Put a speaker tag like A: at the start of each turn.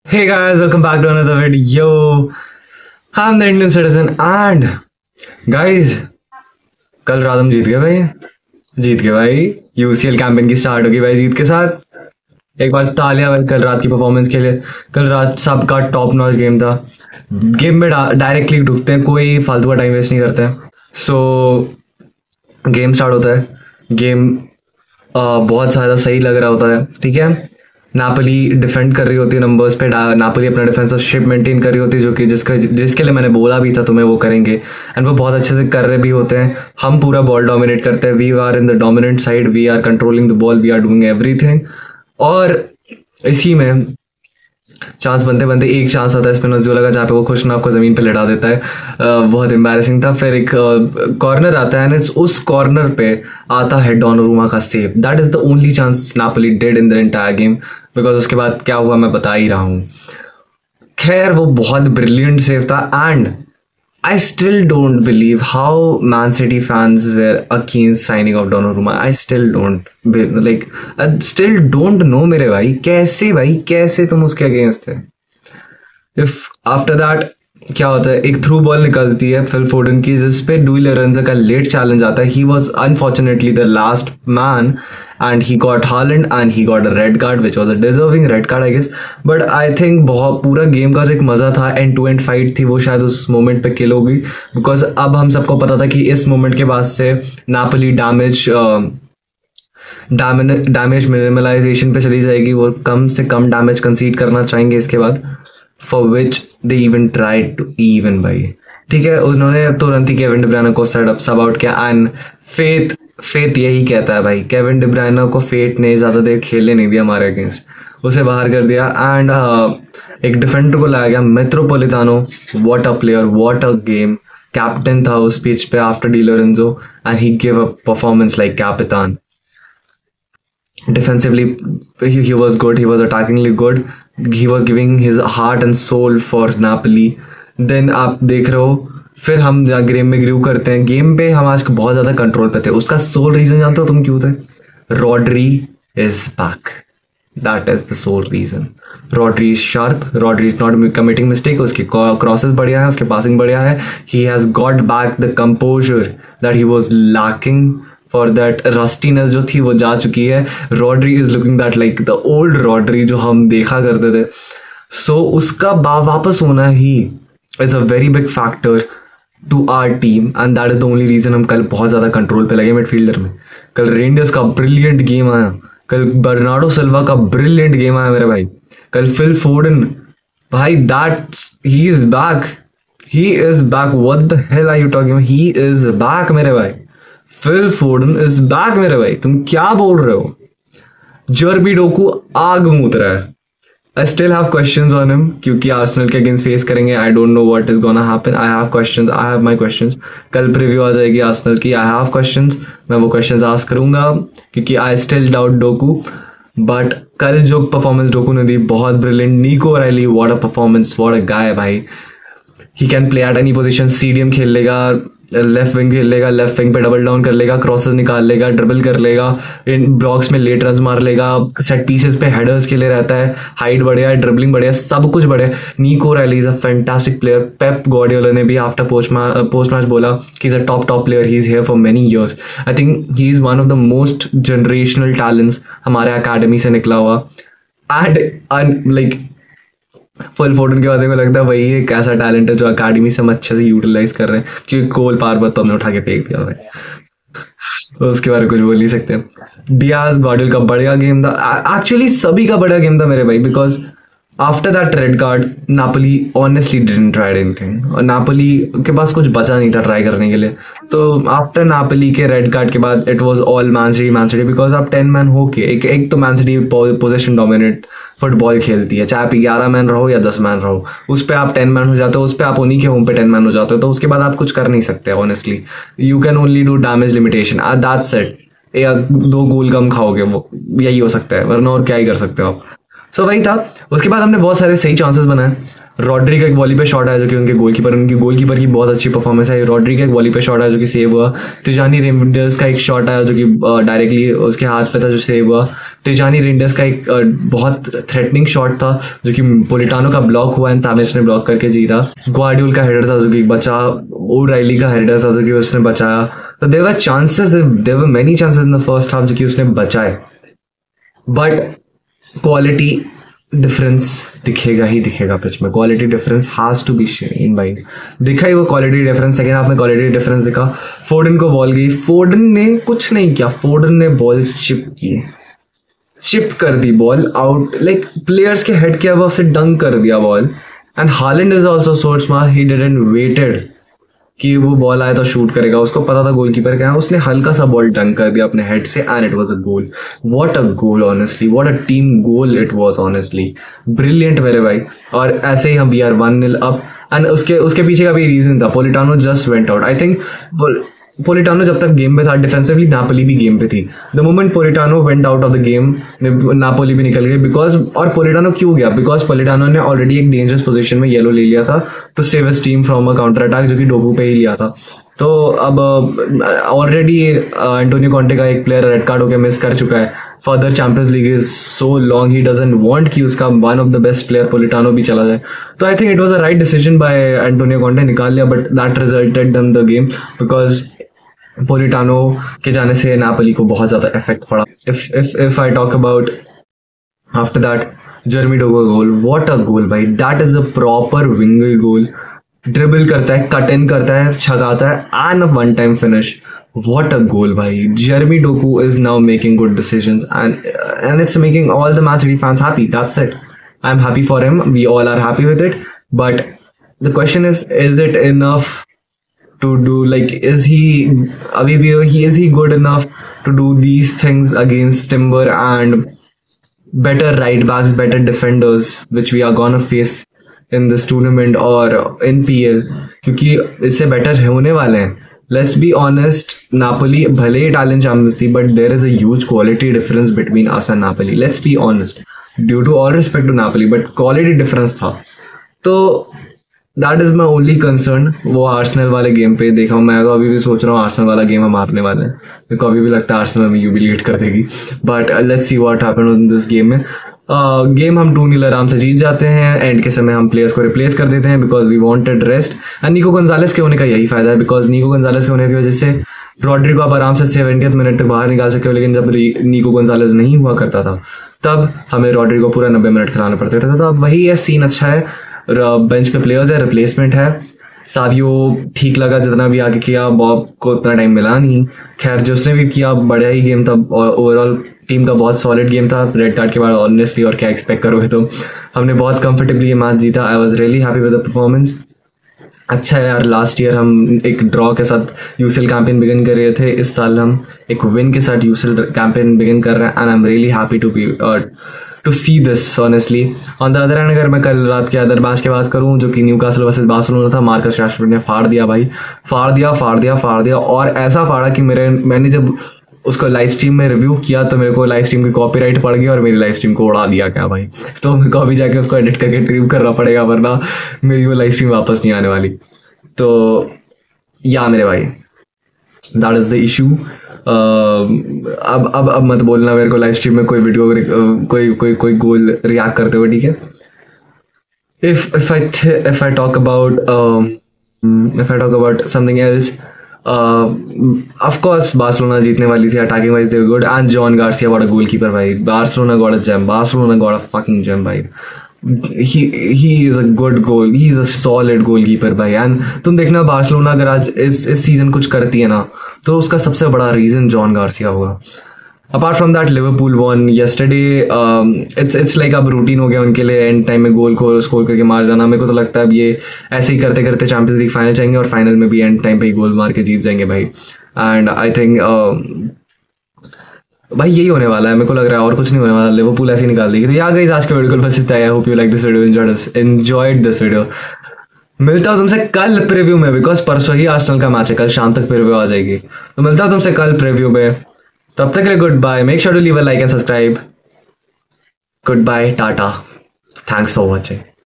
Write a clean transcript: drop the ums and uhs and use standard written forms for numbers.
A: Hey guys, welcome back to another video. I'm the Indian citizen and guys, कल रात हम जीत गए भाई। जीत गए भाई। यूसीएल कैंपेन की स्टार्ट होगी भाई जीत के साथ। एक बार तालियां भाई कल रात की परफॉर्मेंस के लिए। कल रात सबका टॉप नॉच गेम था। गेम में डायरेक्टली ढुकते हैं, कोई फालतू का टाइम वेस्ट नहीं करते हैं। गेम स्टार्ट होता है। गेम बहुत ज़्यादा सही लग रहा होता है, ठीक है। नापोली डिफेंड कर रही होती है नंबर्स पे। नापोली अपना डिफेंसिव मेंटेन कर रही होती है, जो कि जिसके लिए मैंने बोला भी था तुम्हें वो करेंगे, एंड वो बहुत अच्छे से कर रहे भी होते हैं। हम पूरा बॉल डोमिनेट करते हैं। We are in the dominant side, we are controlling the ball, we are doing everything. और इसी में चांस बनते बनते एक चांस आता है स्पिनोज़ोला का, जहाँ पे वो खुशनाम को ज़मीन पे लटा देता है। बहुत एम्बैरेसिंग था। फिर एक कॉर्नर आता है, उस कॉर्नर पे आता है डोनारूमा का save. That is the only chance Napoli did in the entire game, because उसके बाद क्या हुआ मैं बता ही रहा हूँ। खैर वो बहुत ब्रिलियंट सेव था, and I still don't believe how Man City fans were against signing of Donnarumma. I still don't know मेरे भाई, कैसे तुम उसके अगेंस्ट थे। If after that क्या होता है, एक थ्रू बॉल निकलती है फिल फोर्डन की, जिसपे डुई लोरेंजो का लेट चैलेंज आता है। He was unfortunately the last man and he got Haaland and he got a red card which was a deserving red card I guess. But I think बहुत पूरा game का जो एक मजा था, एंड टू एंड फाइट थी, वो शायद उस मोमेंट पे किल होगी। बिकॉज अब हम सबको पता था कि इस मोमेंट के बाद से नापोली डैमेज मिनिमलाइजेशन पे चली जाएगी। वो कम से कम डैमेज कंसीड करना चाहेंगे इसके बाद, for which they even tried to even भाई, ठीक है। उन्होंने तुरंत ही केविन डी ब्रुयने को सब आउट किया, एंड फेथ यही कहता है भाई, केविन डी ब्रुयने को फेट ने ज़्यादा देर खेलने नहीं दिया हमारे अगेंस्ट, उसे बाहर कर दिया। एंड एक डिफेंडर को लाया गया, Metropolitano. What a player, what a game. Captain था उस पिच पे after Di Lorenzo, and he give a performance like capitano. Defensively, he was good. He was attackingly good. He was giving his heart and soul for Napoli. Then आप देख रहे हो, फिर हम game में ग्रू करते हैं। गेम पे हम आज बहुत ज़्यादा कंट्रोल पे थे। उसका सोल रीज़न जानते हो तुम क्यों थे? Rodri is back. That is the sole reason. Rodri is sharp, Rodri is not committing mistake. उसकी क्रॉसेस बढ़िया है, उसके पासिंग बढ़िया है। He has got back the composure that he was lacking. For that rustiness जो थी वो जा चुकी है। Rodri is looking that like the old Rodri जो हम देखा करते थे। सो उसका वापस होना ही is a very big factor to our team, and that is the only reason हम कल बहुत ज़्यादा कंट्रोल पे लगे मिडफील्डर में। कल रेंडर्स का ब्रिलियंट गेम आया, कल बर्नार्डो सिल्वा का ब्रिलियंट गेम आया मेरे भाई। कल फिल फोर्डन भाई, that he is back. What the hell are you talking, he is back मेरे भाई। फिल फोर्डन इज बैक मेरे भाई, तुम क्या बोल रहे हो? जर्बी डोकू आग मूत रहा है। I still have questions on him, क्योंकि आर्सेनल के अगेंस्ट फेस करेंगे। I don't know what is gonna happen. I have my questions. कल प्रीव्यू आ जाएगी आर्सेनल की। आई हैव क्वेश्चंस, मैं वो क्वेश्चंस आस्क करूंगा, क्योंकि I still doubt Doku. But कल जो परफॉर्मेंस डोकू ने दी बहुत brilliant. Nico Reilly, what a performance, what a guy भाई। He can play at any position. CDM खेल लेगा, लेफ्ट विंग खेल लेगा, लेफ्ट विंग पे डबल डाउन कर लेगा, क्रॉसेस निकाल लेगा, ड्रिबल कर लेगा, इन ब्लॉक्स में लेट रन्स मार लेगा, सेट पीसेस पे हेडर्स के लिए रहता है। हाइट बढ़िया है, ड्रिबलिंग बढ़िया, सब कुछ बढ़िया। निको rally is a fantastic player. Pep Guardiola ने भी आफ्टर पोस्ट मैच बोला कि the top player, he is here for many years. I think he is one of the most generational talents हमारे अकेडमी से निकला हुआ। एंड लाइक फुल फोर्डन के बाद में लगता है वही एक ऐसा टैलेंट है जो अकेडमी से हम अच्छे से यूटिलाइज कर रहे हैं, क्योंकि कोल पार्वत तो हमने उठा के फेंक दिया भाई, तो उसके बारे में कुछ बोल नहीं सकते। डियाज गॉर्डियल का बढ़िया गेम था, एक्चुअली सभी का बढ़िया गेम था मेरे भाई, because after that red card Napoli honestly didn't try anything, और नापोली के पास कुछ बचा नहीं था ट्राई करने के लिए। तो आफ्टर नापोली के रेड कार्ड के बाद it was all man city, because आप 10 मैन हो के एक तो man city position dominate football खेलती है, चाहे आप 11 मैन रहो या 10 मैन रहो, उस पर आप 10 मैन हो जाते हो, उस पर आप उन्हीं के होम पे 10 मैन हो जाते हो, तो उसके बाद आप कुछ कर नहीं सकते honestly. You can only do damage limitation, that's it. या 2 गोल कम खाओगे, वो यही हो सकता है, वरना और क्या ही कर सकते हो आप। सो वही था। उसके बाद हमने बहुत सारे सही चांसेस बनाए। रॉड्री का एक वॉली पे शॉट आया जो कि उनके गोलकीपर की बहुत अच्छी परफॉर्मेंस है। रॉड्री का एक वॉली पे शॉट आया जो कि सेव हुआ। तिजानी रेंडर्स का एक शॉट आया जो कि डायरेक्टली उसके हाथ पे था जो सेव हुआ। टिजानी रेंडर्स का एक बहुत थ्रेटनिंग शॉट था जो कि पोलिटानो का ब्लॉक हुआ एंड सैविच ने ब्लॉक करके जीता। ग्वार्डियोल का हेडर था जो कि बचा, ओराइली का हेडर था जो कि उसने बचाया। तो there were chances, there were many chances in the first half जो कि उसने बचाए, बट क्वालिटी डिफरेंस दिखेगा ही दिखेगा पिच में। Quality difference has to be seen भाई, दिखा ही वो क्वालिटी डिफरेंस। सेकंड हाफ में क्वालिटी डिफरेंस दिखा। फोर्डन को बॉल गई, फोर्डन ने कुछ नहीं किया, फोर्डन ने बॉल चिप कर दी बॉल आउट, लाइक प्लेयर्स के हेड के अब से डंक कर दिया ball. And Haaland is also so smart, he didn't waited कि वो बॉल आया तो शूट करेगा, उसको पता था गोलकीपर क्या है, उसने हल्का सा बॉल डंक कर दिया अपने हेड से and it was a goal. What a goal honestly, what a team goal it was honestly, brilliant मेरे भाई। और ऐसे ही हम वी आर 1-0 अप एंड उसके पीछे का भी रीजन था, Politano just went out. I think Politano जब तक गेम पे था डिफेंसिवली, नापोली भी गेम पे थी। The moment Politano went out of the game, Napoli भी निकल गई। बिकॉज, और पोलिटानो क्यों गया, बिकॉज पोलिटानो ने ऑलरेडी एक डेंजरस पोजीशन में येलो ले लिया था to save his team from a counter attack जो कि डोकू पे ही लिया था। तो अब ऑलरेडी एंटोनियो कॉन्टे का एक प्लेयर रेड कार्ड होकर मिस कर चुका है। Further Champions League is so long, he doesn't want कि उसका one of the best player Politano भी चला जाए। तो I think it was a right decision by Antonio Conte, निकाल लिया, but that resulted in the game because Politano के जाने से नापोली को बहुत ज़्यादा इफेक्ट पड़ा। If I talk about after that Jeremy डोगो goal, what a goal भाई, that is a proper winger goal. Dribble करता है, कट इन करता है, छगाता है and a one time finish. What a goal भाई, Jeremy Doku is now making good decisions and it's making all the Man City fans happy. That's it. I'm happy for him. We all are happy with it. But the question is it enough to do, like, is he good enough to do these things against Timber and better right backs, better defenders, which we are gonna face in this tournament or in PL? क्योंकि इससे better होने वाले हैं। Let's be honest, Napoli भले ही Italian champions थी, but there is a huge quality difference between us and Napoli. Let's be honest, due to all respect to Napoli, but quality difference था। तो that is my only concern. वो Arsenal वाले game पे देखा हूँ, मैं तो अभी भी सोच रहा हूँ आर्सेनल वाला गेम हम हारने वाले हैं, मेरे को अभी भी लगता है आर्सेनल में ह्यूमिलिएट कर देगी। But let's see what happened in this game में। गेम हम 2-0 आराम से जीत जाते हैं। एंड के समय हम प्लेयर्स को रिप्लेस कर देते हैं because we wanted rest. And Nico Gonzalez के होने का यही फायदा है, बिकॉज निको गोंजालेस के होने की वजह से रॉड्री को आप आराम से 70th मिनट तक बाहर निकाल सकते हो। लेकिन जब निको गोंजालेस नहीं हुआ करता था तब हमें रॉड्री को पूरा 90 मिनट खिलाना पड़ता था। तो अब वही है सीन, अच्छा है, बेंच पे प्लेयर्स है, रिप्लेसमेंट है। सावियो ठीक लगा, जितना भी आगे किया, बॉब को उतना टाइम मिला नहीं। खैर जो उसने भी किया बढ़िया ही गेम था, ओवरऑल टीम का बहुत सॉलिड गेम था रेड कार्ड के बाद ऑनेस्टली। और क्या एक्सपेक्ट करोगे, तो हमने बहुत कंफर्टेबली ये मैच जीता। I was really happy with the performance. अच्छा है यार, लास्ट ईयर हम एक ड्रॉ के साथ यूसीएल कैंपेन बिगिन कर रहे थे, इस साल हम एक विन के साथ यूसीएल कैंपेन बिगिन कर रहे हैं। And I am really happy to see this honestly. On the other hand अगर मैं कल रात के अदर मैच की बात करूं जो कि न्यूकासल वर्सेस बार्सिलोना था, मार्कस राशफोर्ड ने फाड़ दिया भाई, फाड़ दिया। और ऐसा फाड़ा कि मैंने जब उसको लाइव स्ट्रीम में रिव्यू किया तो मेरे को लाइव स्ट्रीम की कॉपीराइट पड़ गई और मेरी लाइव स्ट्रीम को उड़ा दिया क्या भाई। तो मेरे को अभी जाके उसको एडिट करके रिव्यू करना पड़ेगा, वरना मेरी वो लाइव स्ट्रीम वापस नहीं आने वाली। तो या मेरे भाई, दैट इज़ द इशू। अब मत बोलना मेरे को लाइव स्ट्रीम में कोई वीडियो कोई गोल रिएक्ट करते हुए, ठीक है। if I talk about something else, of course Barcelona जीतने वाली थी, attacking wise they were good and Joan Garcia what a goalkeeper भाई। Barcelona got a fucking gem भाई। he is a good goal, he is a solid goalkeeper भाई। And तुम देखना Barcelona अगर आज इस सीजन कुछ करती है ना तो उसका सबसे बड़ा रीजन जॉन गार्सिया होगा। Apart from that Liverpool one yesterday, it's like अब रूटीन हो गया उनके लिए एंड टाइम में गोल को स्कोर करके मार जाना। मेरे को तो लगता है अब ये ऐसे ही करते करते चैंपियंस लीग फाइनल जाएंगे और फाइनल में भी एंड टाइम पे ही गोल मार के जीत जाएंगे भाई। एंड आई थिंक भाई यही होने वाला है, मेरे को लग रहा है और कुछ नहीं होने वाला, लिवरपूल ऐसे ही निकाल देगी। तो यार गाइस आज के वीडियो को बस इतना है। I hope you like this video, enjoyed this video. मिलता हूँ तुमसे कल प्रीव्यू में, बिकॉज परसों ही आर्सेनल का मैच है, कल शाम तक प्रीव्यू आ जाएगी। तो मिलता हूँ तुमसे कल प्रीव्यू में, तब तक के लिए goodbye. Make sure to leave a like and subscribe. Goodbye, tata, thanks for watching.